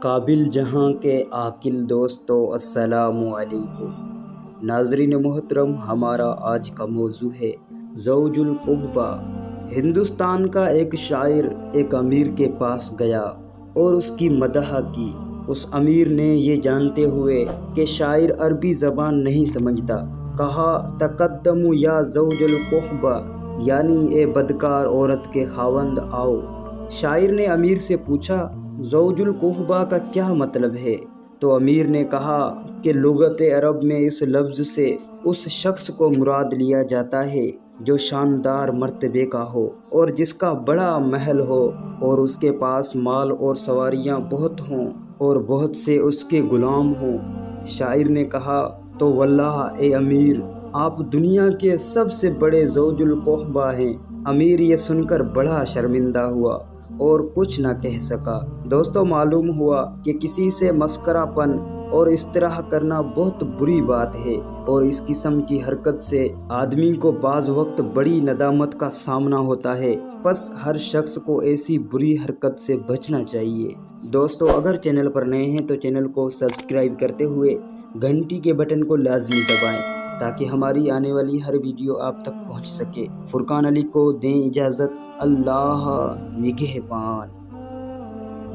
قابل جہاں کے عاقل دوستو السلام علیکم۔ ناظرین محترم، ہمارا آج کا موضوع ہے زوج القحبہ۔ ہندوستان کا ایک شاعر ایک امیر کے پاس گیا اور اس کی مدح کی۔ اس امیر نے یہ جانتے ہوئے کہ شاعر عربی زبان نہیں سمجھتا، کہا تقدم یا زوج القحبہ، یعنی اے بدکار عورت کے خاوند آؤ۔ شاعر نے امیر سے پوچھا زوج القحبہ کا کیا مطلب ہے؟ تو امیر نے کہا کہ لغت عرب میں اس لفظ سے اس شخص کو مراد لیا جاتا ہے جو شاندار مرتبے کا ہو اور جس کا بڑا محل ہو اور اس کے پاس مال اور سواریاں بہت ہوں اور بہت سے اس کے غلام ہوں۔ شاعر نے کہا تو واللہ اے امیر، آپ دنیا کے سب سے بڑے زوج القحبہ ہیں۔ امیر یہ سن کر بڑا شرمندہ ہوا اور کچھ نہ کہہ سکا۔ دوستو، معلوم ہوا کہ کسی سے مسخرہ پن اور اس طرح کرنا بہت بری بات ہے، اور اس قسم کی حرکت سے آدمی کو بعض وقت بڑی ندامت کا سامنا ہوتا ہے۔ پس ہر شخص کو ایسی بری حرکت سے بچنا چاہیے۔ دوستو، اگر چینل پر نئے ہیں تو چینل کو سبسکرائب کرتے ہوئے گھنٹی کے بٹن کو لازمی دبائیں تاکہ ہماری آنے والی ہر ویڈیو آپ تک پہنچ سکے۔ فرقان علی کو دیں اجازت۔ اللہ نگہبان۔